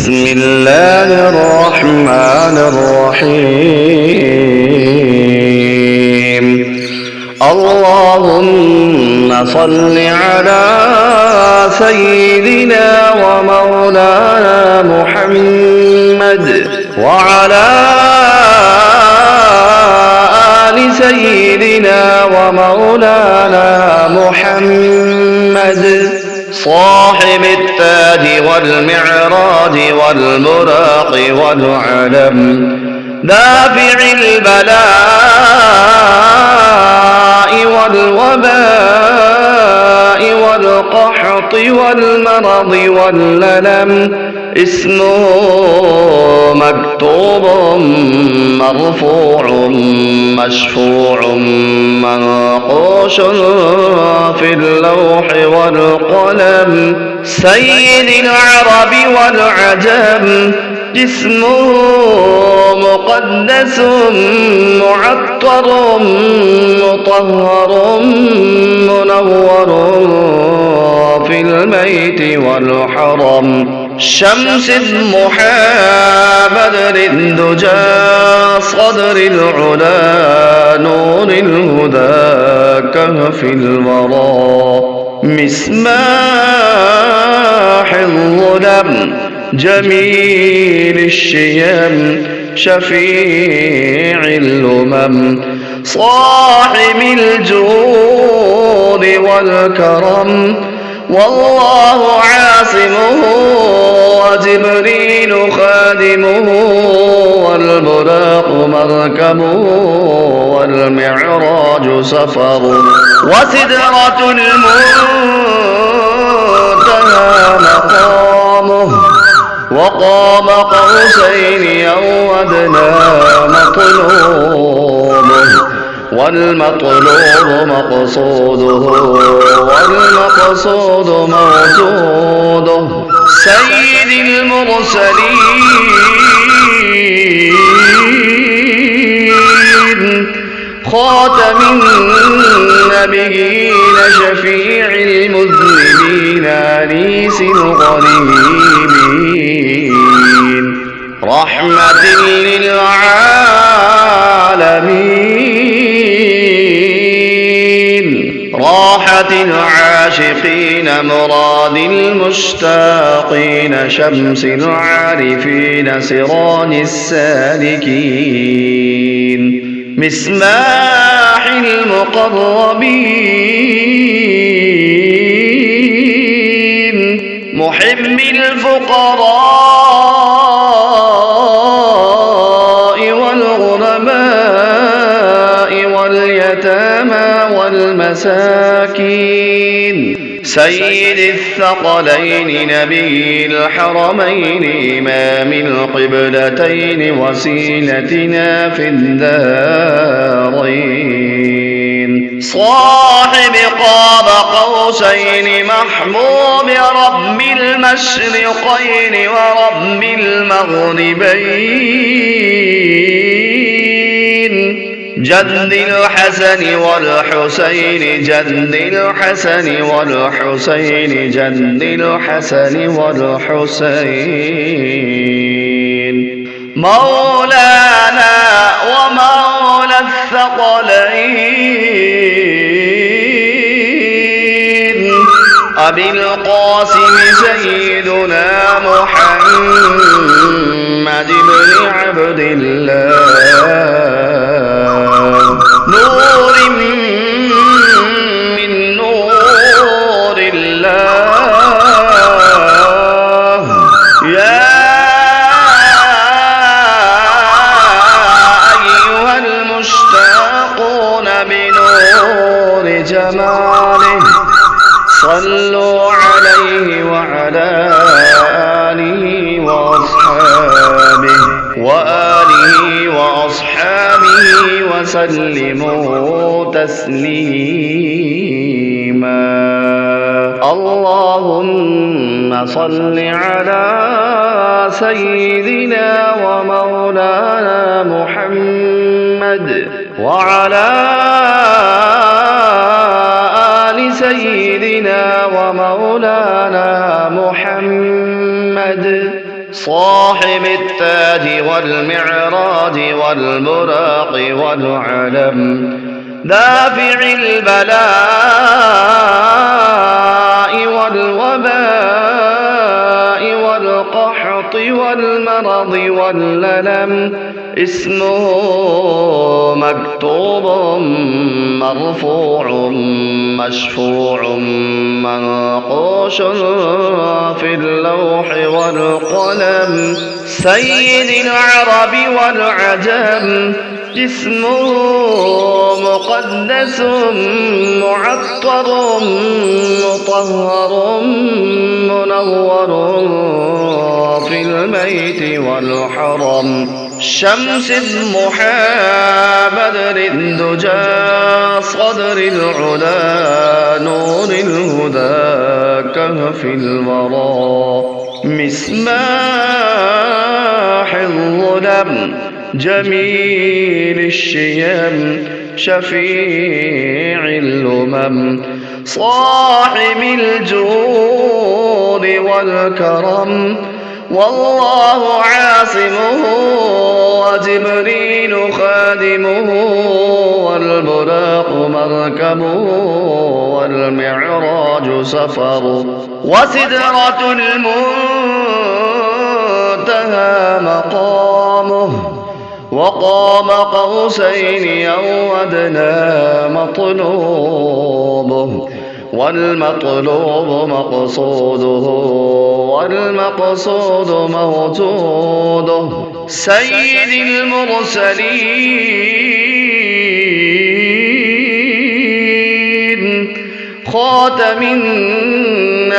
بسم الله الرحمن الرحيم. اللهم صل على سيدنا ومولانا محمد وعلى آل سيدنا ومولانا محمد صاحب التاج والمعراج والبراق والعلم دافع البلاء والوباء والقحط والمرض والللم اسمه مكتوب مرفوع مشفوع منقوش في اللوح والقلم سيد العرب والعجم جسمه مقدس معطر مطهر منور في البيت والحرم شمس الضحى بدر الدجى صدر العلا نور الهدى كهف الورى مصباح الظلم جميل الشيم شفيع الأمم صاحب الجود والكرم والله عاصمه وجبريل خادمه والبراق مركبه والمعراج سفره وسدرة المنتهى مقامه وقاب قوسين أو أدنى مطلوبه والمطلوب مقصوده والمقصود موجوده سيد المرسلين خاتم النبيين شفيع المذنبين أنيس الغريبين رحمة للعالمين راحة العاشقين مراد المشتاقين شمس العارفين سراج السالكين مصباح المقربين محب الفقراء والغرباء واليتامى والمساكين سيد الثقلين نبي الحرمين إمام القبلتين وسيلتنا في الدارين صاحب قاب قوسين محبوب رب المشرقين ورب المغربين جد الحسن والحسين جد الحسن والحسين جد الحسن والحسين مولانا ومولى الثقلين أبي القاسم سيدنا محمد بن عبد الله نور من نور الله يا أيها المشتاقون بنور جماله صلوا عليه وعلى آله وأصحابه وسلموا تسليما اللهم صل على سيدنا ومولانا محمد وعلى آل سيدنا ومولانا محمد صاحب التاج والمعراج والبراق والعلم دافع البلاء والوباء والقحط والمرض والللم اسمه مكتوب مرفوع مشفوع منقوش في اللوح والقلم سيد العرب والعجم جسمه مقدس معطر مطهر منور في البيت والحرم شمس الضحى بدر الدجى صدر العلا نور الهدى كهف الورى مصباح الظلم جميل الشيم شفيع الأمم صاحب الجود والكرم والله عاصمه وجبريل خادمه والبراق مركبه والمعراج سفره وسدرة المنتهى مقامه وقاب قوسين أو أدنى مطلوبه والمطلوب مقصوده والمقصود موجوده سيد المرسلين خاتم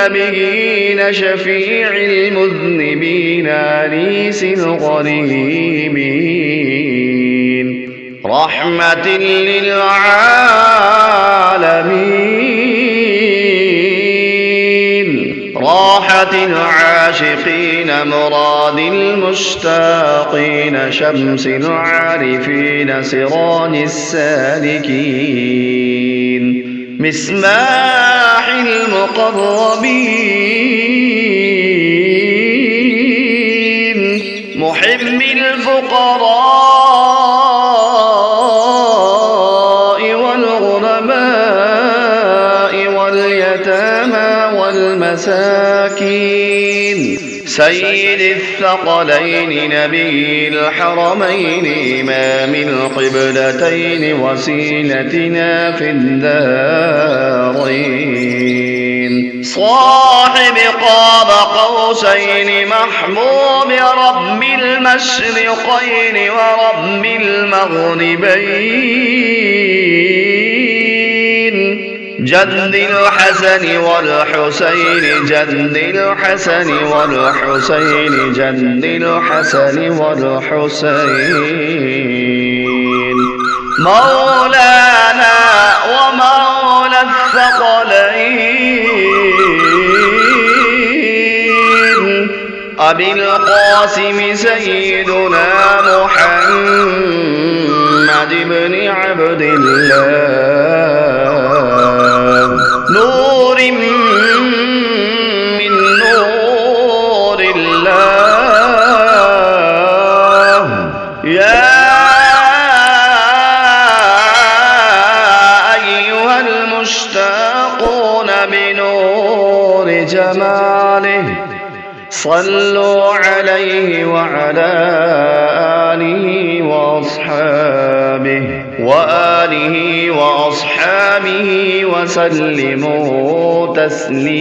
النبيين شفيع المذنبين أنيس الغريبين رحمة للعالمين راحة العاشقين مراد المشتاقين شمس العارفين سراج السالكين مصباح المقربين محب الفقراء والغرباء واليتامى والمساكين سيد الثقلين نبي الحرمين إمام القبلتين وسيلتنا في الدارين صاحب قاب قوسين محبوب رب المشرقين ورب المغربين جد الحسن والحسين جد الحسن والحسين جد الحسن والحسين مولانا ومولى الثقلين أبي القاسم سيدنا محمد بن عبد الله نور من نور الله يا أيها المشتاقون بنور جماله صلوا عليه وعلى آله وآله وأصحابه وسلموا تسليما.